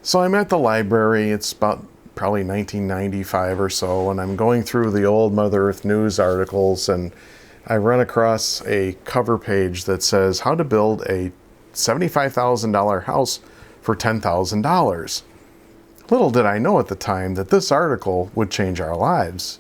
So I'm at the library. It's about probably 1995 or so, and I'm going through the old Mother Earth News articles, and I run across a cover page that says how to build a $75,000 house for $10,000. Little did I know at the time that this article would change our lives.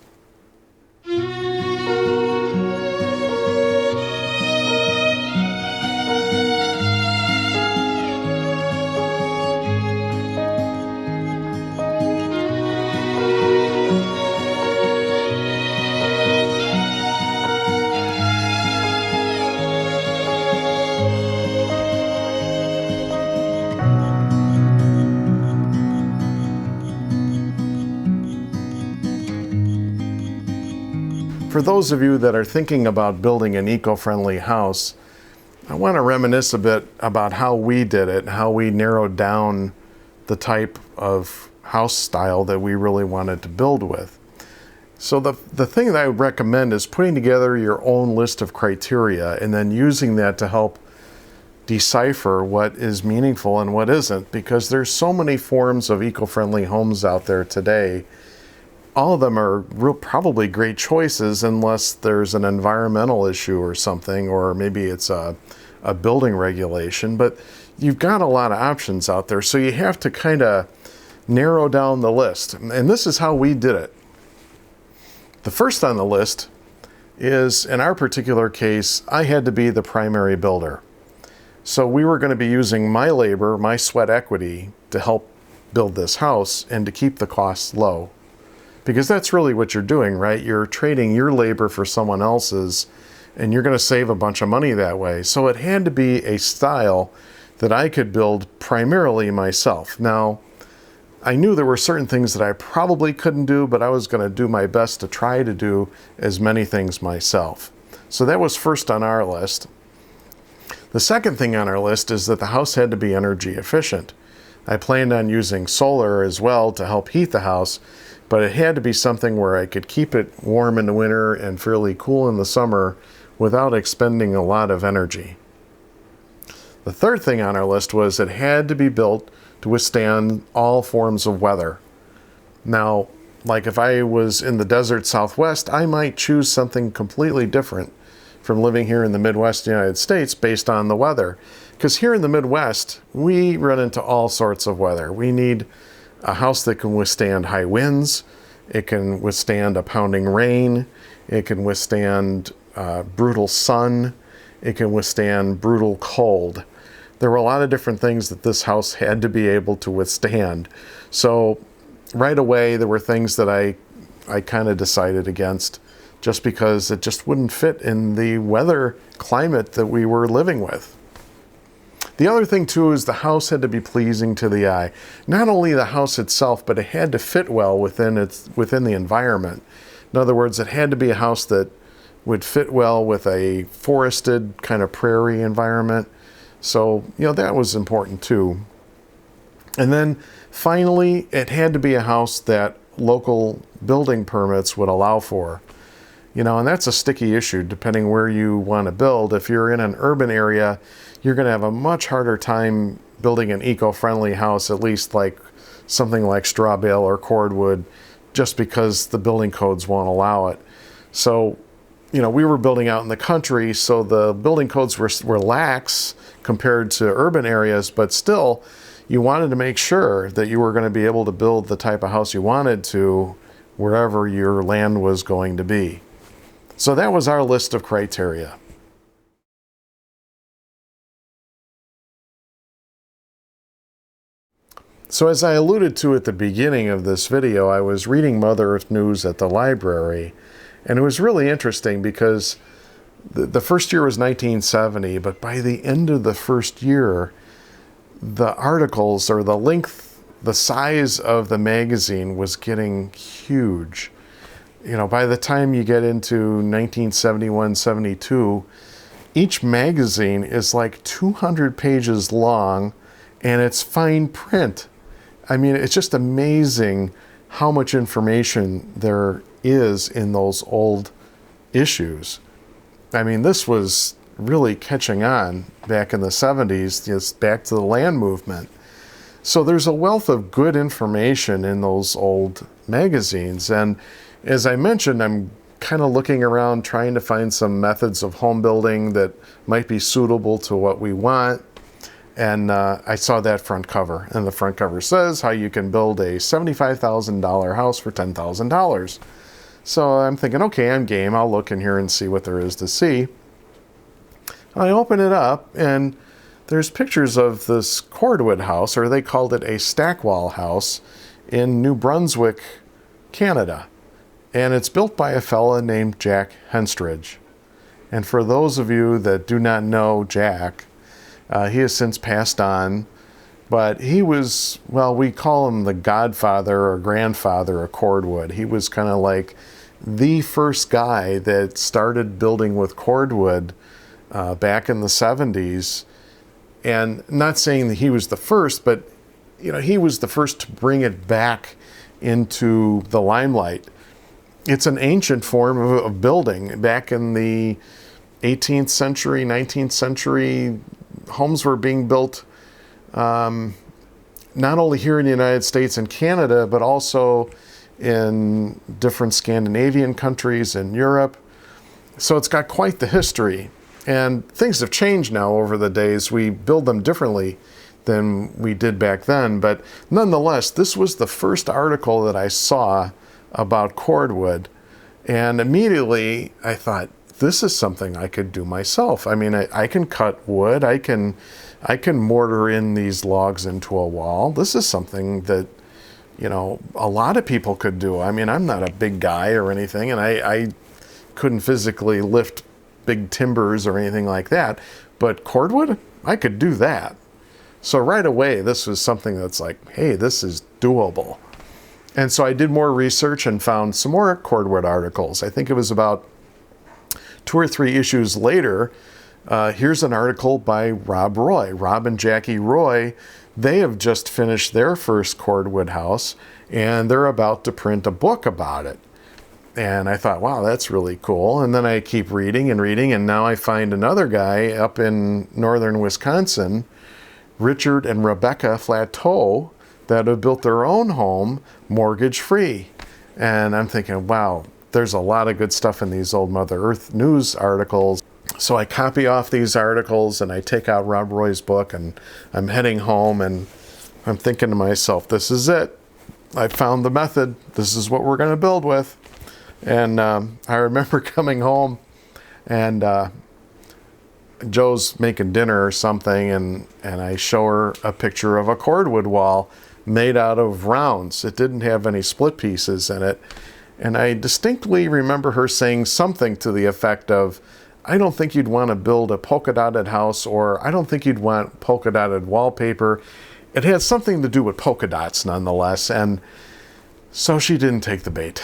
For those of you that are thinking about building an eco-friendly house, I want to reminisce a bit about how we did it, how we narrowed down the type of house style that we really wanted to build with. So the thing that I would recommend is putting together your own list of criteria and then using that to help decipher what is meaningful and what isn't, because there's so many forms of eco-friendly homes out there today. All of them are probably great choices unless there's an environmental issue or something, or maybe it's a building regulation, but you've got a lot of options out there. So you have to kind of narrow down the list. And this is how we did it. The first on the list is, in our particular case, I had to be the primary builder. So we were going to be using my labor, my sweat equity, to help build this house and to keep the costs low. Because that's really what you're doing, right? You're trading your labor for someone else's, and you're going to save a bunch of money that way. So it had to be a style that I could build primarily myself. Now, I knew there were certain things that I probably couldn't do, but I was going to do my best to try to do as many things myself. So that was first on our list. The second thing on our list is that the house had to be energy efficient. I planned on using solar as well to help heat the house, but it had to be something where I could keep it warm in the winter and fairly cool in the summer without expending a lot of energy. The third thing on our list was it had to be built to withstand all forms of weather. Now, like if I was in the desert Southwest, I might choose something completely different from living here in the Midwest United States based on the weather. Because here in the Midwest, we run into all sorts of weather. We need a house that can withstand high winds, it can withstand a pounding rain, it can withstand brutal sun, it can withstand brutal cold. There were a lot of different things that this house had to be able to withstand. So right away there were things that I kind of decided against just because it just wouldn't fit in the weather climate that we were living with. The other thing too is the house had to be pleasing to the eye. Not only the house itself, but it had to fit well within the environment. In other words, it had to be a house that would fit well with a forested kind of prairie environment. So, that was important too. And then finally, it had to be a house that local building permits would allow for. And that's a sticky issue depending where you want to build. If you're in an urban area, you're going to have a much harder time building an eco-friendly house, at least like something like straw bale or cordwood, just because the building codes won't allow it. So, we were building out in the country, so the building codes were lax compared to urban areas, but still, you wanted to make sure that you were going to be able to build the type of house you wanted to wherever your land was going to be. So that was our list of criteria. So as I alluded to at the beginning of this video, I was reading Mother Earth News at the library, and it was really interesting because the first year was 1970, but by the end of the first year, the articles or the length, the size of the magazine was getting huge. By the time you get into 1971, 72, each magazine is like 200 pages long, and it's fine print. I mean, it's just amazing how much information there is in those old issues. I mean, this was really catching on back in the 70s, just back to the land movement. So there's a wealth of good information in those old magazines. And as I mentioned, I'm kind of looking around trying to find some methods of home building that might be suitable to what we want. And I saw that front cover, and the front cover says how you can build a $75,000 house for $10,000. So I'm thinking, okay, I'm game. I'll look in here and see what there is to see. I open it up, and there's pictures of this Cordwood house, or they called it a stack wall house, in New Brunswick, Canada. And it's built by a fella named Jack Henstridge. And for those of you that do not know Jack, he has since passed on, but he was, well, we call him the godfather or grandfather of Cordwood. He was kind of like the first guy that started building with Cordwood back in the 70s. And not saying that he was the first, but he was the first to bring it back into the limelight. It's an ancient form of building. Back in the 18th century, 19th century, homes were being built not only here in the United States and Canada, but also in different Scandinavian countries and Europe. So it's got quite the history. And things have changed now over the days. We build them differently than we did back then. But nonetheless, this was the first article that I saw about Cordwood. And immediately I thought, this is something I could do myself. I mean, I can cut wood. I can mortar in these logs into a wall. This is something that, a lot of people could do. I mean, I'm not a big guy or anything, and I couldn't physically lift big timbers or anything like that. But Cordwood, I could do that. So right away, this was something that's like, hey, this is doable. And so I did more research and found some more Cordwood articles. I think it was about 2 or 3 issues later, here's an article by Rob Roy. Rob and Jackie Roy, they have just finished their first Cordwood house, and they're about to print a book about it. And I thought, wow, that's really cool. And then I keep reading, and now I find another guy up in northern Wisconsin, Richard and Rebecca Flatau, that have built their own home mortgage-free. And I'm thinking, wow, there's a lot of good stuff in these old Mother Earth news articles. So I copy off these articles and I take out Rob Roy's book, and I'm heading home, and I'm thinking to myself, this is it. I found the method. This is what we're going to build with. And I remember coming home, and Joe's making dinner or something, and I show her a picture of a Cordwood wall made out of rounds. It didn't have any split pieces in it. And I distinctly remember her saying something to the effect of, I don't think you'd want to build a polka dotted house, or I don't think you'd want polka dotted wallpaper. It had something to do with polka dots nonetheless. And so she didn't take the bait.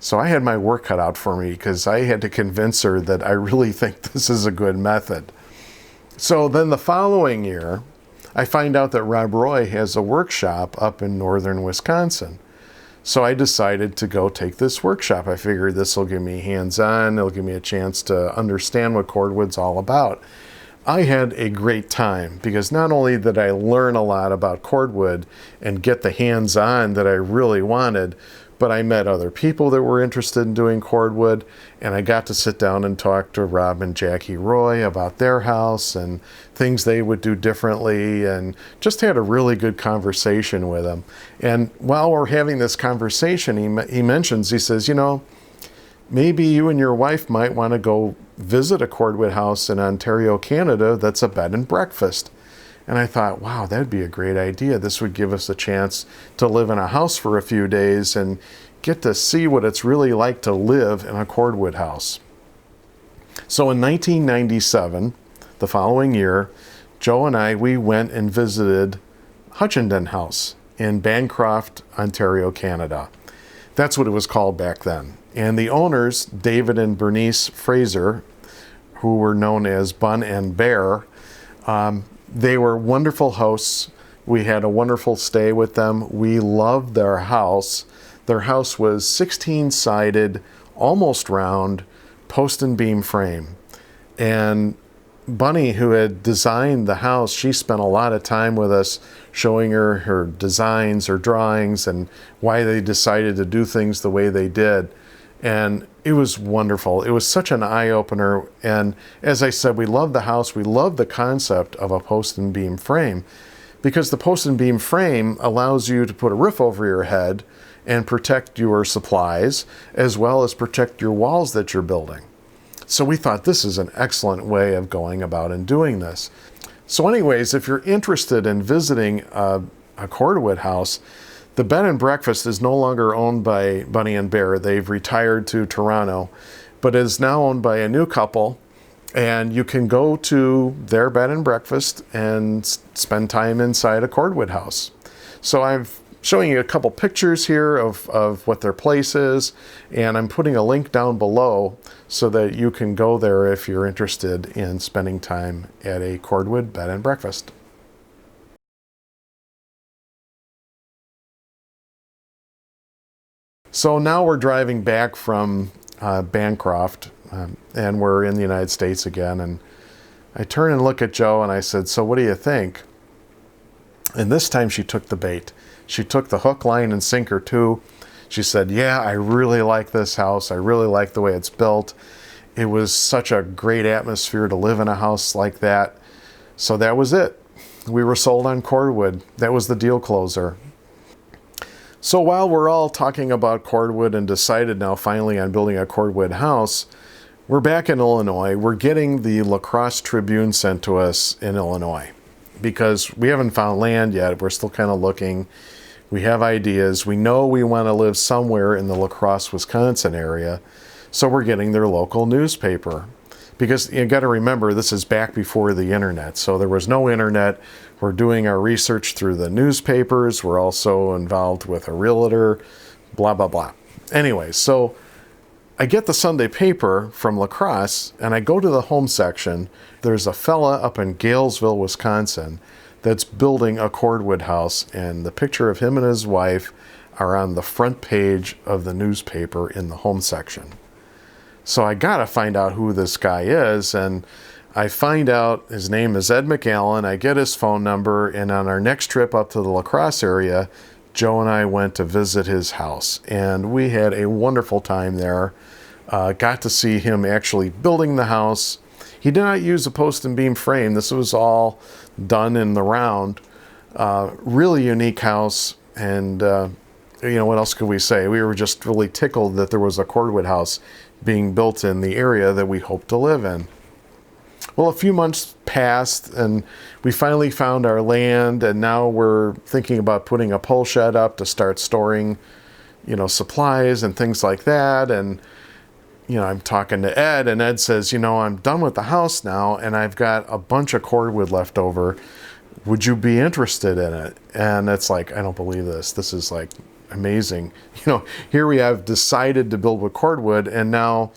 So I had my work cut out for me, because I had to convince her that I really think this is a good method. So then the following year, I find out that Rob Roy has a workshop up in northern Wisconsin. So I decided to go take this workshop. I figured this will give me hands-on. It'll give me a chance to understand what Cordwood's all about. I had a great time, because not only did I learn a lot about Cordwood and get the hands-on that I really wanted, but I met other people that were interested in doing Cordwood, and I got to sit down and talk to Rob and Jackie Roy about their house and things they would do differently, and just had a really good conversation with them. And while we're having this conversation, he mentions, he says, maybe you and your wife might want to go visit a Cordwood house in Ontario, Canada, that's a bed and breakfast. And I thought, wow, that'd be a great idea. This would give us a chance to live in a house for a few days and get to see what it's really like to live in a Cordwood house. So in 1997, the following year, Joe and I, we went and visited Hutchenden House in Bancroft, Ontario, Canada. That's what it was called back then. And the owners, David and Bernice Fraser, who were known as Bun and Bear, they were wonderful hosts. We had a wonderful stay with them. We loved their house. Their house was 16-sided, almost round, post and beam frame. And Bunny, who had designed the house, she spent a lot of time with us showing her designs, her drawings, and why they decided to do things the way they did. And it was wonderful. It was such an eye-opener. And as I said, we love the house. We love the concept of a post and beam frame, because the post and beam frame allows you to put a roof over your head and protect your supplies, as well as protect your walls that you're building. So we thought this is an excellent way of going about and doing this. So anyways, if you're interested in visiting a Cordwood house, the bed and breakfast is no longer owned by Bunny and Bear. They've retired to Toronto, but is now owned by a new couple. And you can go to their bed and breakfast and spend time inside a Cordwood house. So I've showing you a couple pictures here of what their place is, and I'm putting a link down below so that you can go there if you're interested in spending time at a Cordwood bed and breakfast. So now we're driving back from Bancroft, and we're in the United States again, and I turn and look at Jo and I said, "So what do you think?" And this time she took the bait. She took the hook, line, and sinker too. She said, "Yeah, I really like this house. I really like the way it's built. It was such a great atmosphere to live in a house like that." So that was it. We were sold on Cordwood. That was the deal closer. So while we're all talking about Cordwood and decided now finally on building a Cordwood house, we're back in Illinois. We're getting the La Crosse Tribune sent to us in Illinois because we haven't found land yet. We're still kind of looking. We have ideas. We know we want to live somewhere in the La Crosse, Wisconsin area. So we're getting their local newspaper. Because you got to remember, this is back before the internet. So there was no internet. We're doing our research through the newspapers. We're also involved with a realtor, blah, blah, blah. Anyway, so I get the Sunday paper from La Crosse and I go to the home section. There's a fella up in Galesville, Wisconsin, that's building a Cordwood house, and the picture of him and his wife are on the front page of the newspaper in the home section. So I gotta find out who this guy is, and I find out his name is Ed McAllen. I get his phone number, and on our next trip up to the La Crosse area, Jo and I went to visit his house, and we had a wonderful time there. Got to see him actually building the house. He did not use a post and beam frame. This was all done in the round. Really unique house, and you know, what else could we say? We were just really tickled that there was a Cordwood house being built in the area that we hope to live in. Well, a few months passed and we finally found our land, and now we're thinking about putting a pole shed up to start storing, you know, supplies and things like that. And you know, I'm talking to Ed, and Ed says, "You know, I'm done with the house now and I've got a bunch of cordwood left over. Would you be interested in it?" And it's like, I don't believe this. This is like amazing. You know, here we have decided to build with cordwood, and now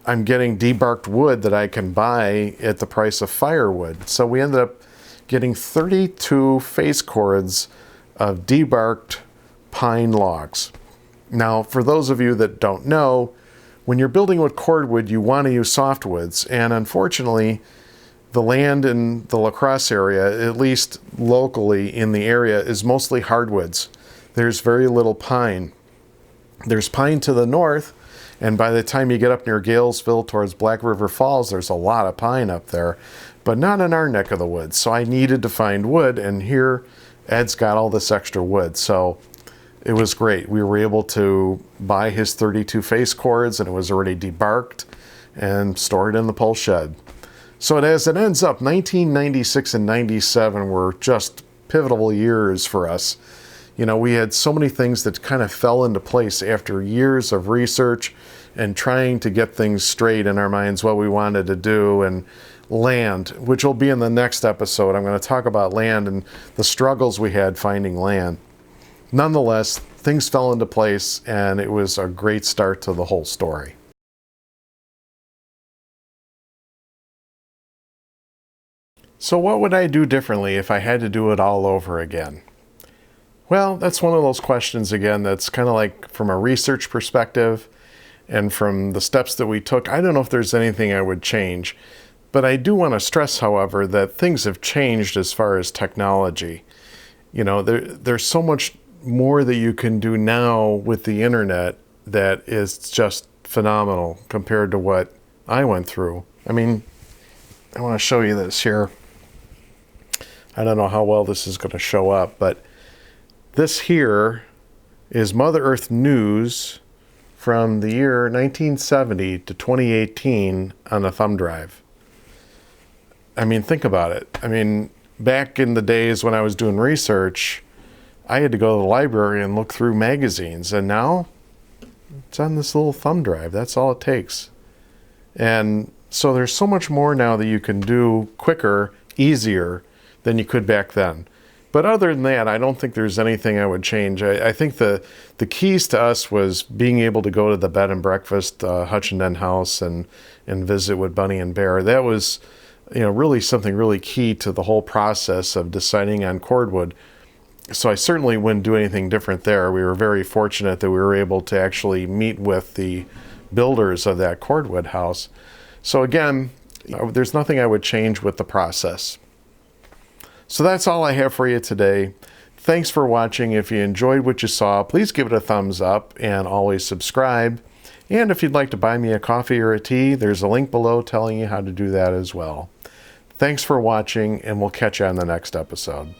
I'm getting debarked wood that I can buy at the price of firewood. So we ended up getting 32 face cords of debarked pine logs. Now, for those of you that don't know, when you're building with cordwood, you want to use softwoods, and unfortunately, the land in the La Crosse area, at least locally in the area, is mostly hardwoods. There's very little pine. There's pine to the north, and by the time you get up near Galesville towards Black River Falls, there's a lot of pine up there, but not in our neck of the woods. So I needed to find wood, and here Ed's got all this extra wood. So it was great. We were able to buy his 32 face cords, and it was already debarked and stored in the pole shed. So as it ends up, 1996 and 97 were just pivotal years for us. You know, we had so many things that kind of fell into place after years of research and trying to get things straight in our minds, what we wanted to do, and land, which will be in the next episode. I'm going to talk about land and the struggles we had finding land. Nonetheless, things fell into place, and it was a great start to the whole story. So what would I do differently if I had to do it all over again? Well, that's one of those questions again that's kind of like from a research perspective and from the steps that we took. I don't know if there's anything I would change. But I do want to stress, however, that things have changed as far as technology. You know, there's so much more that you can do now with the internet that is just phenomenal compared to what I went through. I mean, I want to show you this here. I don't know how well this is going to show up, but this here is Mother Earth news from the year 1970 to 2018 on a thumb drive. I mean, think about it. I mean, back in the days when I was doing research, I had to go to the library and look through magazines, and now it's on this little thumb drive. That's all it takes. And so there's so much more now that you can do quicker, easier than you could back then. But other than that, I don't think there's anything I would change. I think the keys to us was being able to go to the bed and breakfast, Hutchinson House, and visit with Bunny and Bear. That was, you know, really something really key to the whole process of deciding on Cordwood. So I certainly wouldn't do anything different there. We were very fortunate that we were able to actually meet with the builders of that Cordwood house. So again, there's nothing I would change with the process. So that's all I have for you today. Thanks for watching. If you enjoyed what you saw, please give it a thumbs up and always subscribe. And if you'd like to buy me a coffee or a tea, there's a link below telling you how to do that as well. Thanks for watching, and we'll catch you on the next episode.